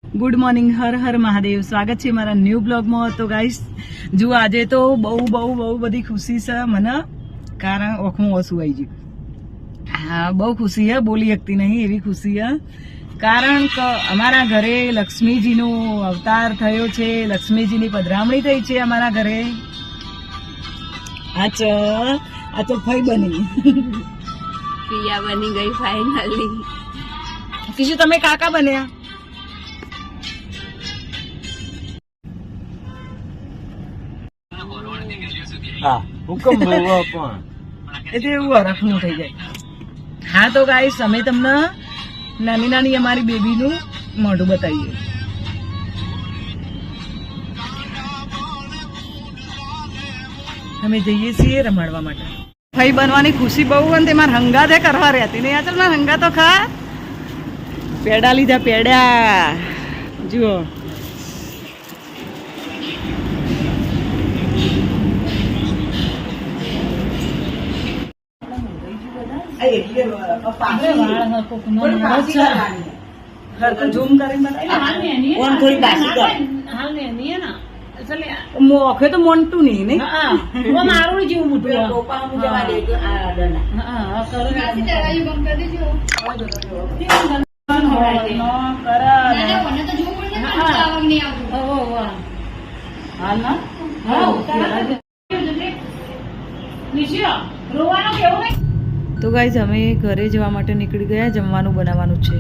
Good morning, Har Har Mahadev. સ્વાગત છે મારા ન્યૂ બ્લોગમાં. તો ગાઈસ જો આજે તો બહુ બધી ખુશી છે મને, કારણ ઓખમાં ઓછું આવી ગયું. હા, બહુ ખુશી છે, બોલી શકતી નહીં એવી ખુશી છે. કારણ કે અમારા ઘરે લક્ષ્મીજીનો અવતાર થયો છે, લક્ષ્મીજીની પધરામણી થઈ છે અમારા ઘરે. આ તો ફઈ બની પિયા બની ગઈ ફાઇનલી. કીધું તમે કાકા બન્યા. હા, હુકમ એટલે એવું હરખનું થઈ જાય. હા તો ગાઈસ, અમે તમને નાની અમારી બેબીનું મોઢું બતાવીએ. અમે જઈએ છીએ રમાડવા માટે. ભાઈ બનવાની ખુશી બહુ અને તે મારા હંગાતે કરવા રહેતી નહીં. આ ચાલ મારા હંગા તો ખા. પેડા લીધા, પેડા જુઓ. મોખે તો મોન્ટું નહીં મારું જેવું મોટું. તો ગાઈઝ, અમે ઘરે જવા માટે નીકળી ગયા. જમવાનું બનાવવાનું છે.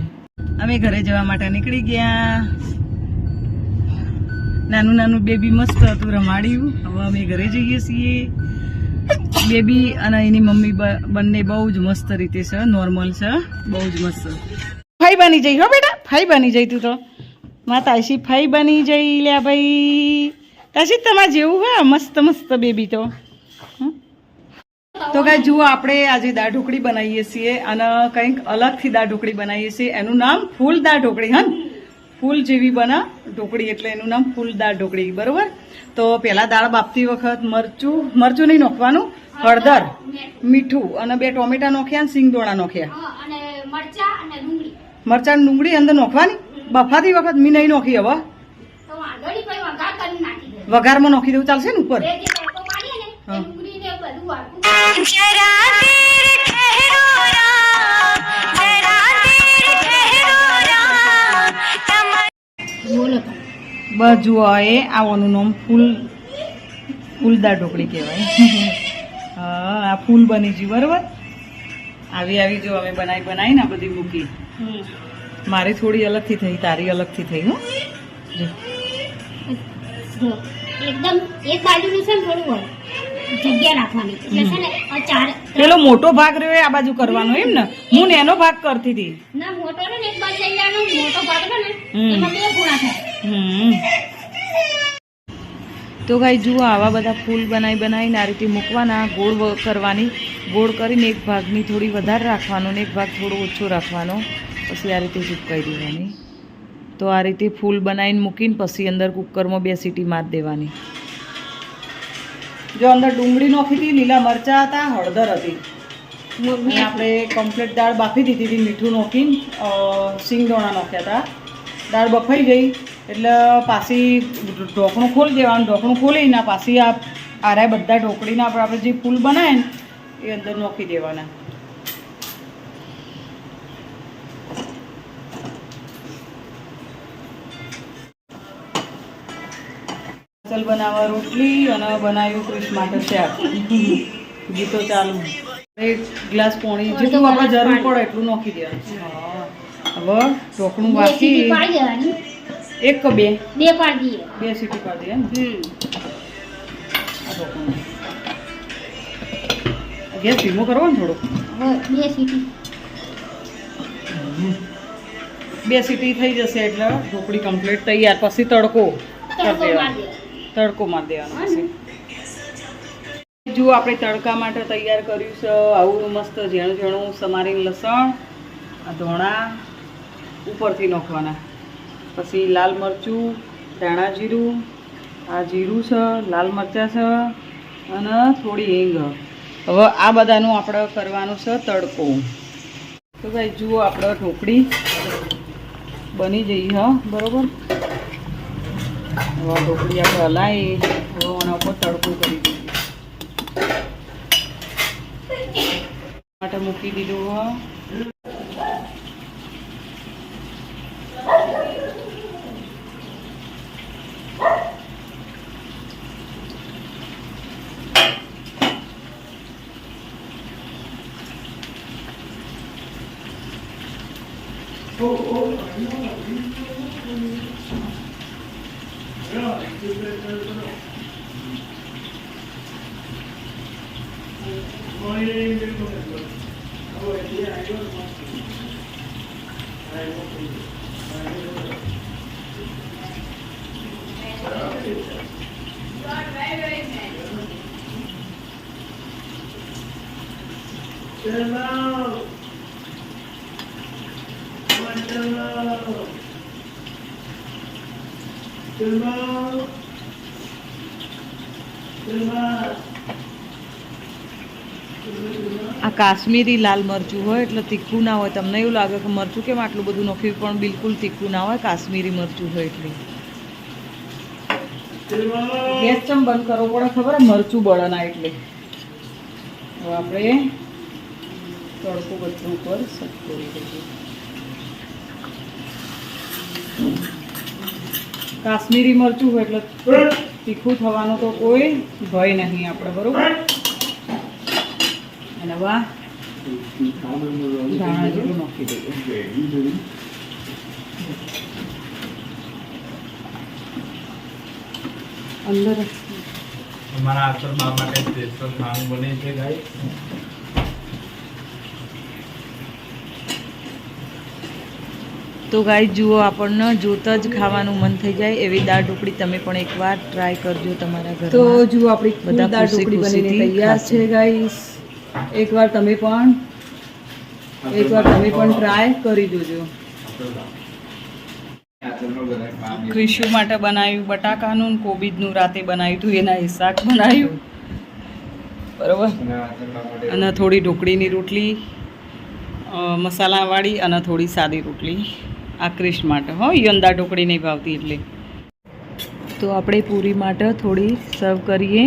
અમે ઘરે જવા માટે નીકળી ગયા. નાનું બેબી મસ્ત હતું, રમાડ્યું. હવે અમે ઘરે જઈએ છીએ. બેબી અને એની મમ્મી બંને બહુ જ મસ્ત રીતે છે, નોર્મલ છે, બહુ જ મસ્ત. ફાઈ બની જઈ હો બેટા, ફાઈ બની જઈ. તું તો માં તાશી ફાઈ બની જઈ. લ્યા ભાઈ, તાશી તમારે જેવું હોય મસ્ત બેબી. તો ગાય જુઓ, આપણે આજે દાળ ઢોકળી બનાવીએ છીએ અને કંઈક અલગથી દાળ ઢોકળી બનાવીએ છીએ. એનું નામ ફૂલ દાળ ઢોકળી. હા, ફૂલ જેવી બને ઢોકળી એટલે એનું નામ ફૂલ દાળ ઢોકળી. બરોબર. તો પેલા દાળ બાફતી વખત મરચું નહીં નાખવાનું, હળદર, મીઠું અને 2 ટોમેટા નાખ્યા, સિંગદોણા નાખ્યા, મરચાં ડુંગળી અંદર નાખવાની. બફાતી વખત મી નહીં નાખી. હવે વઘારમાં નાખી દેવું ચાલશે ને ઉપર. બાજુ એ આવવાનું નામ ફૂલ દાળ ઢોકળી કહેવાય. હા, આ ફૂલ બની ગયું. બરોબર. આવી જો અમે બનાવી ને બધી મૂકી. મારી થોડી અલગથી થઈ, તારી અલગથી થઈ. હું એકદમ એક બાજુનું છે ને થોડું જગ્યા રાખવાની. એટલે છે ને ચાર પેલો મોટો ભાગ રહ્યો આ બાજુ કરવાનો એમ ને. હું એનો ભાગ કરતી હતી. ના, મોટો ને એક બાજુ લઈ જવાનો, મોટો ભાગ ને એમાં 2 પૂરા થાય. તો ગાઈ જુઓ, આવા બધા ફૂલ બનાવીને આ રીતે મૂકવાના, ગોળ કરવાની. ગોળ કરીને એક ભાગની થોડી વધારે રાખવાનો ને એક ભાગ થોડો ઓછો રાખવાનો. પછી આ રીતે ચૂપકાઈ દેવાની. તો આ રીતે ફૂલ બનાવીને મૂકીને પછી અંદર કુકરમાં 2 સીટી મારી દેવાની. જો અંદર ડુંગળી નાખી હતી, લીલા મરચાં હતા, હળદર હતી. આપણે કમ્પ્લીટ દાળ બાફી દીધી હતી, મીઠું નાખીને સિંગદોણા નાખ્યા હતા. દાળ બફાઈ ગઈ એટલે પાછી ઢોકણું ખોલી દેવાનું. ઢોકણું ખોલીને પાછી આરા બધા ઢોકળીના આપણે જે ફૂલ બનાવે ને એ અંદર નાખી દેવાના. ચલ બનાવવા રોટલી અને બનાવ્યું ક્રિશ માટે શાક. ગીતો ચાલુ. 1 ગ્લાસ પાણી જેટલું આપણે જરૂર પડે એટલું નાખી દેવાનું. હવે ઢોકણું બાકી 2 પાડી દેવાની. 1 કે 2 પાડી દઈએ. 2 સીટી પાડી દે. આ ઢોકણું ગેસ ધીમો કરવો ને થોડો. 2 સીટી. 2 સીટી થઈ જશે એટલે ઢોકળી કમ્પ્લીટ તૈયાર. પછી તડકો મારી દેવાનો. પછી જુઓ, આપણે તડકા માટે તૈયાર કર્યું છે આવું મસ્ત ઝીણું સમારીને લસણ, ધોણા ઉપરથી નાખવાના. પછી લાલ મરચું, ધાણા જીરું, આ જીરું છે, લાલ મરચાં છે અને થોડી હિંગ. હવે આ બધાનું આપણે કરવાનું છે તડકો. તો ભાઈ જુઓ, આપણે ઢોકળી બની જઈ હા બરોબર. હવે ઢોકળી આપણે હલાવી હવે એના ઉપર તડકો કરી દઈએ માટે મૂકી દીધું હા. આ કાશ્મીરી લાલ મરચું હોય એટલે તીખું ના હોય. તમને એવું લાગે કે મરચું કેમ આટલું બધું નાખ્યું, પણ બિલકુલ તીખું ના હોય. કાશ્મીરી મરચું હોય એટલે. ગેસ ચમ બંધ કરવો પડે ખબર? મરચું બળે ના એટલે. હવે આપણે તડકો બધું ઉપર સેટ કરી દઈએ. કાશ્મીરી મરચું હોય એટલે તીખું થવાનું તો કોઈ ભય નહીં આપણે બરોબર. અને વાહ ધાણા જેટલું નાખી દઈએ. અંદર અમારા આચરબા માટે સ્પેશિયલ ખાવાનું બને છે ગાઈસ. તો ગાઈસ જુઓ, આપણને જોતા જ ખાવાનું મન થઈ જાય એવી દાળ ઢોકળી તમે પણ એકવાર ટ્રાય કરજો તમારા ઘરે. તો જુઓ આપણી બધા દાળ ઢોકળી બનીને તૈયાર છે ગાઈસ. એકવાર તમે પણ ટ્રાય કરી જોજો. ક્રિશુ માટે બનાવ્યું બટાકાનું, કોબીજનું રાતે બનાવ્યું હતું એના શાક બનાવ્યું બરોબર. અને થોડી ઢોકળીની રોટલી મસાલાવાળી અને થોડી સાદી રોટલી આ ક્રિશ માટે હો. યંદા ઢોકળી નહીં ભાવતી એટલે. તો આપણે પૂરી માટે થોડી સર્વ કરીએ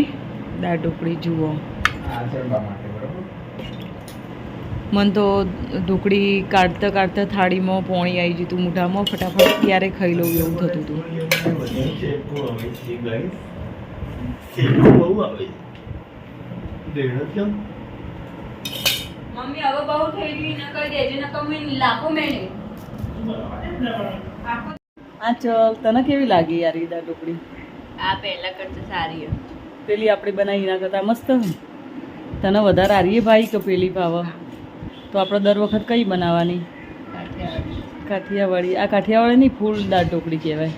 દાળ ઢોકળી. જુઓ આચરબા માટે બરોબર. મન તો ઢોકળી કાઢતા કાઢતા થાળીમાં પોણી આવી જતું મોઢામાં, ફટાફટ ક્યારે ખાઈ લઉં એવું થતું હતું. મમ્મી હવે બહુ થઈ ગઈ ન કરી દેજે ન કમે લાખો મેણે. આ ચલ તને કેવી લાગી યાર ઈ દાળ ઢોકળી? આ પહેલા કરતા સારી હતી. પેલી આપણે બનાવી એના કરતા મસ્ત. તને વધારે હારીએ ભાઈ કે પેલી ભાવ? તો આપણે દર વખત કઈ બનાવવાની? કાઠિયાવાડી. આ કાઠિયાવાડી નહીં, ફૂલ દાળ ઢોકળી કહેવાય.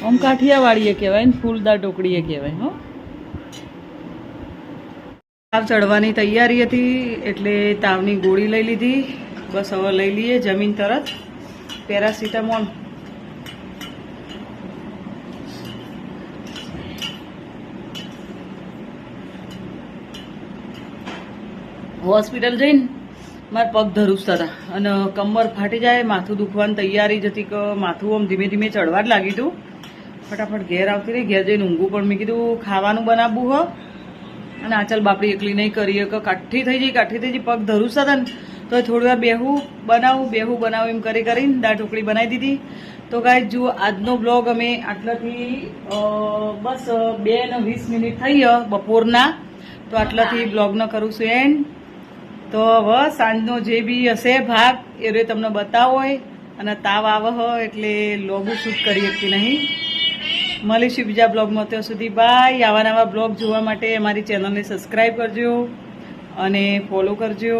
આમ કાઠિયાવાડીએ કહેવાય ને ફૂલ દાળ ઢોકળીએ કહેવાય. હો તાવ ચડવાની તૈયારી હતી એટલે તાવની ગોળી લઈ લીધી. બસ હવે લઈ લઈએ જમીન તરત પેરાસિટામોલ. હોસ્પિટલ જઈને મારા પગ ધરુસતા હતા અને કમર ફાટી જાય, માથું દુખવાની તૈયારી જ હતી કે માથું આમ ધીમે ધીમે ચડવા જ લાગ્યું હતું. ફટાફટ ઘેર આવતી રહી. ઘેર જઈને ઊંઘું પણ મેં કીધું ખાવાનું બનાવવું હો અને આચલ બાપડી એકલી નહીં કરીએ કે કાઠી થઈ જઈ પગ ધરુસતા હતા ને તો થોડી વાર બેહું બનાવું એમ કરીને દાળ ઢોકળી બનાવી દીધી. તો ગાઈસ જુઓ, આજનો બ્લોગ અમે આટલાથી બસ 2:20 થઈ બપોરના. તો આટલાથી બ્લોગનો કરું છું એન્ડ. તો હવે સાંજનો જે બી હશે ભાગ એ તમને બતાવો હોય અને તાવ આવે હોય એટલે લોગો શૂટ કરી શકતી નહીં. મળીશું બીજા બ્લોગમાં. ત્યાં સુધી બાય. આવા નવા બ્લોગ જોવા માટે અમારી ચેનલને સબસ્ક્રાઈબ કરજો અને ફોલો કરજો.